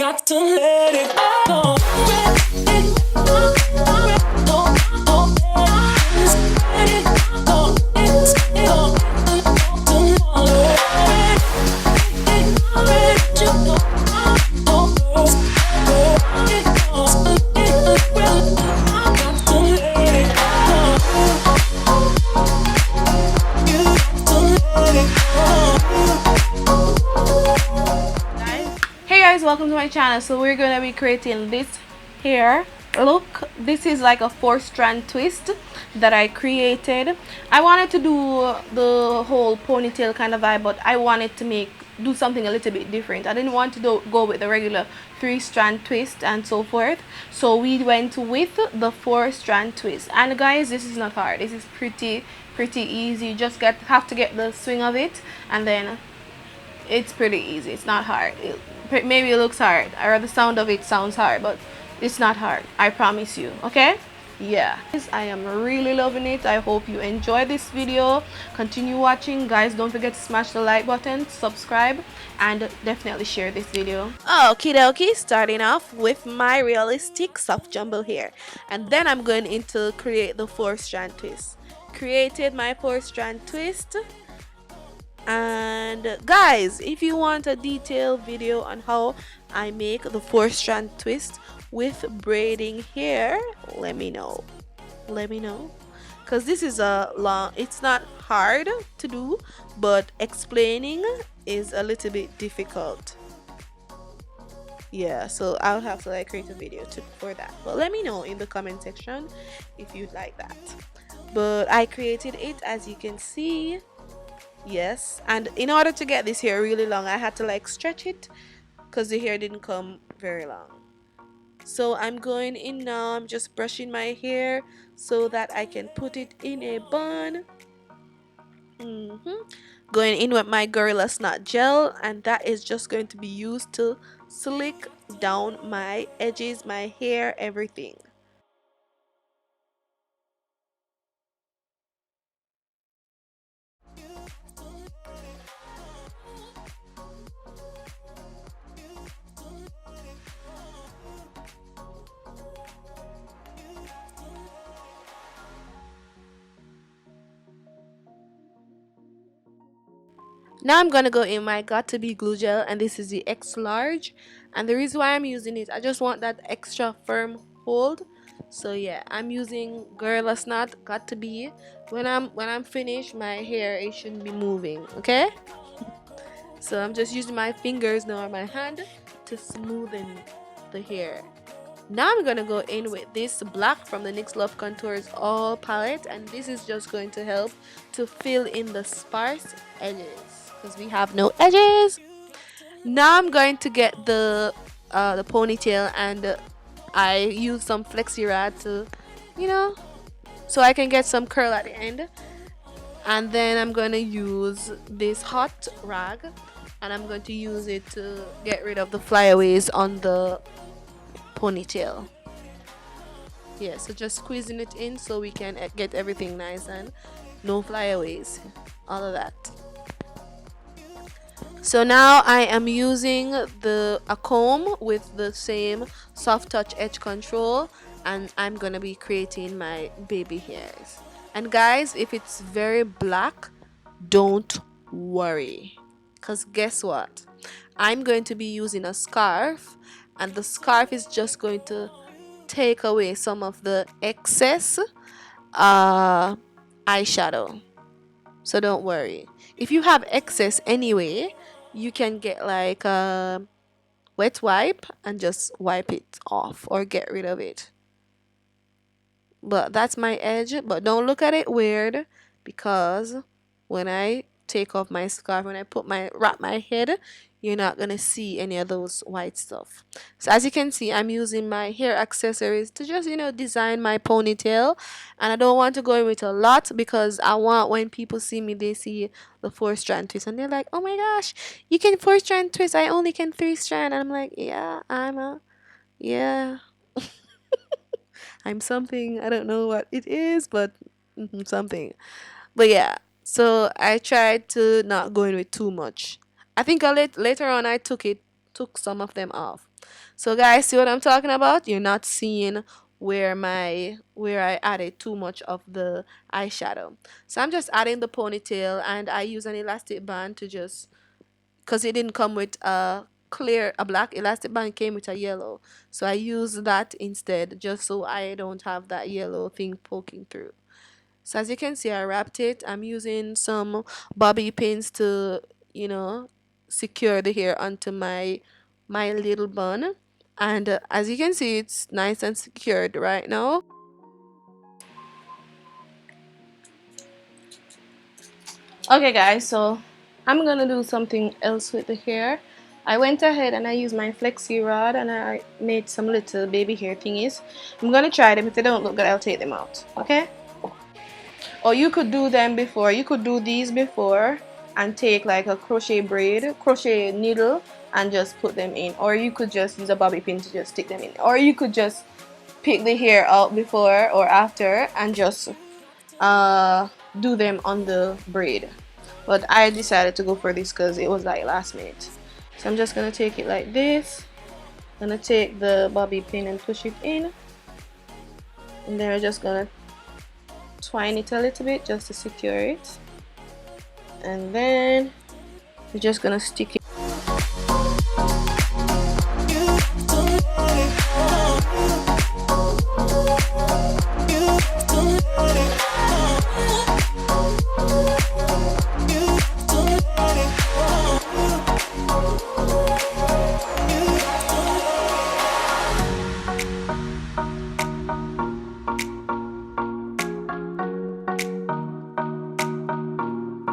got to let it go. Welcome to my channel. So we're going to be creating this hair look. This is like a 4-strand twist that I created. I wanted to do the whole ponytail kind of vibe, but I wanted to do something a little bit different. I didn't want to go with the regular 3-strand twist and so forth, so we went with the 4-strand twist. And guys, this is not hard. This is pretty easy. You just have to get the swing of it, and then it's pretty easy. It's not hard. Maybe it looks hard, or the sound of it sounds hard, but it's not hard, I promise you. Okay, yeah, I am really loving it. I hope you enjoy this video. Continue watching, guys. Don't forget to smash the like button, subscribe, and definitely share this video. Okie dokie, starting off with my realistic soft jumbo hair, and then I'm going into create the 4-strand twist. Created my 4-strand twist. And guys, if you want a detailed video on how I make the 4-strand twist with braiding hair, let me know, because this is it's not hard to do, but explaining is a little bit difficult. Yeah, so I'll have to like create a video for that, but let me know in the comment section if you'd like that. But I created it, as you can see. Yes, and in order to get this hair really long, I had to like stretch it because the hair didn't come very long. So I'm going in now. I'm just brushing my hair so that I can put it in a bun. Going in with my Gorilla Snot gel, and that is just going to be used to slick down my edges, my hair, everything. Now I'm gonna go in my Got To Be glue gel, and this is the X large, and the reason why I'm using it, I just want that extra firm hold. So yeah, I'm using Gorilla Snot Got To Be. When I'm finished, my hair, it shouldn't be moving, okay? So I'm just using my fingers now, or my hand, to smoothen the hair. Now I'm gonna go in with this black from the NYX Love Contours All palette, and this is just going to help to fill in the sparse edges, because we have no edges. Now I'm going to get the ponytail, and I use some flexi rod to, so I can get some curl at the end. And then I'm going to use this hot rag, and I'm going to use it to get rid of the flyaways on the ponytail. Yeah, so just squeezing it in so we can get everything nice and no flyaways, all of that. So now I am using a comb with the same soft touch edge control, and I'm gonna be creating my baby hairs. And guys, if it's very black, don't worry, because guess what, I'm going to be using a scarf, and the scarf is just going to take away some of the excess eyeshadow. So don't worry. If you have excess anyway, you can get like a wet wipe and just wipe it off or get rid of it. But that's my edge. But don't look at it weird, because when I take off my scarf, when I wrap my head, you're not gonna see any of those white stuff. So as you can see, I'm using my hair accessories to just design my ponytail, and I don't want to go in with a lot, because I want when people see me, they see the 4-strand twist and they're like, oh my gosh, you can 4-strand twist, I only can 3-strand. And I'm like, yeah, yeah. I'm something, I don't know what it is, but something. But yeah, so I tried to not go in with too much. I think later on I took it took some of them off. So guys, see what I'm talking about? You're not seeing where I added too much of the eyeshadow. So I'm just adding the ponytail, and I use an elastic band to just, because it didn't come with a black elastic band, came with a yellow, so I use that instead, just so I don't have that yellow thing poking through. So as you can see, I wrapped it. I'm using some bobby pins to, you know, secure the hair onto my little bun. And as you can see, it's nice and secured right now. Okay guys, so I'm gonna do something else with the hair. I went ahead and I used my flexi rod and I made some little baby hair thingies. I'm gonna try them. If they don't look good, I'll take them out. Okay? Or you could do them before. You could do these before and take like a crochet needle, and just put them in. Or you could just use a bobby pin to just stick them in. Or you could just pick the hair out before or after and just do them on the braid. But I decided to go for this because it was like last minute. So I'm just gonna take it like this. Gonna take the bobby pin and push it in, and then we're just gonna twine it a little bit just to secure it, and then we're just gonna stick it.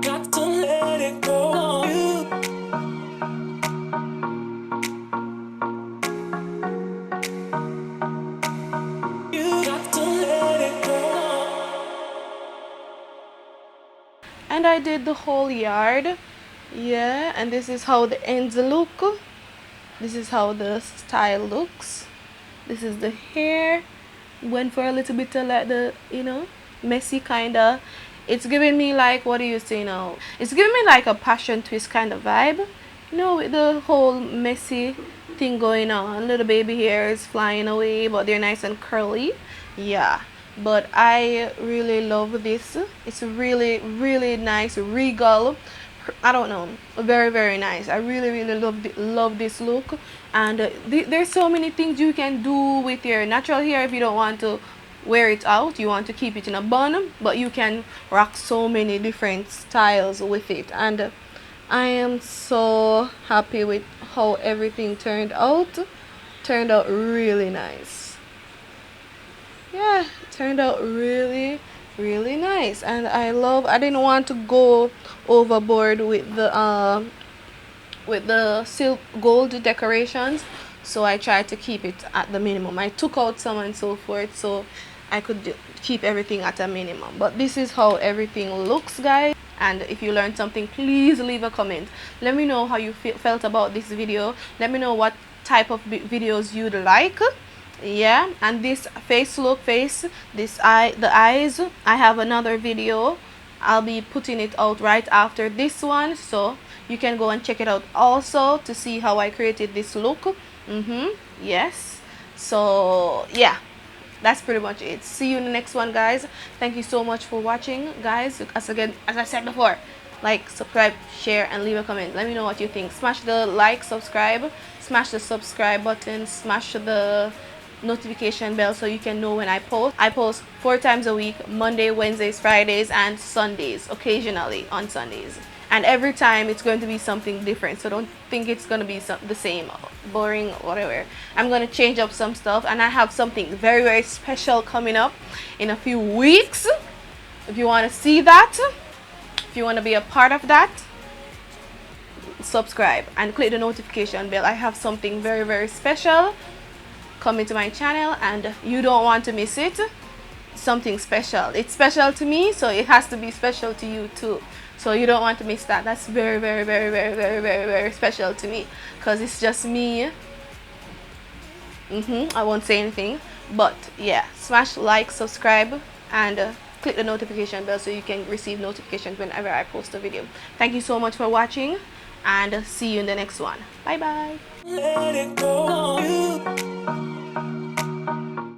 Got to let it go. You got to let it go. And I did the whole yard. Yeah, and this is how the ends look. This is how the style looks. This is the hair. Went for a little bit of like the, messy kinda. It's giving me like, what do you say now? It's giving me like a passion twist kind of vibe. With the whole messy thing going on. Little baby hairs flying away, but they're nice and curly. Yeah. But I really love this. It's really, really nice, regal. I don't know, very, very nice. I really, really love this look. And there's so many things you can do with your natural hair. If you don't want to wear it out, you want to keep it in a bun, but you can rock so many different styles with it. And I am so happy with how everything turned out. Turned out really nice. Yeah, it turned out really, really nice. And I didn't want to go overboard with the silk gold decorations, so I tried to keep it at the minimum. I took out some and so forth, so I could keep everything at a minimum. But this is how everything looks, guys. And if you learned something, please leave a comment. Let me know how you felt about this video. Let me know what type of videos you'd like. Yeah, and this the eyes, I have another video. I'll be putting it out right after this one, so you can go and check it out also to see how I created this look. Yes, so yeah, that's pretty much it. See you in the next one, guys. Thank you so much for watching, guys. As I said before, like, subscribe, share, and leave a comment. Let me know what you think. Smash the like, subscribe, smash the subscribe button, smash the notification bell so you can know when I post. I post 4 times a week: Monday, Wednesdays, Fridays, and Sundays, occasionally on Sundays. And every time it's going to be something different, so don't think it's going to be the same, boring, whatever. I'm going to change up some stuff, and I have something very, very special coming up in a few weeks. If you want to see that, if you want to be a part of that, subscribe and click the notification bell. I have something very, very special coming to my channel, and you don't want to miss it. Something special. It's special to me, so it has to be special to you too. So you don't want to miss that. That's very, very, very, very, very, very, very special to me, because it's just me. I won't say anything, but yeah, smash like, subscribe, and click the notification bell so you can receive notifications whenever I post a video. Thank you so much for watching, and see you in the next one. Bye bye. let it go.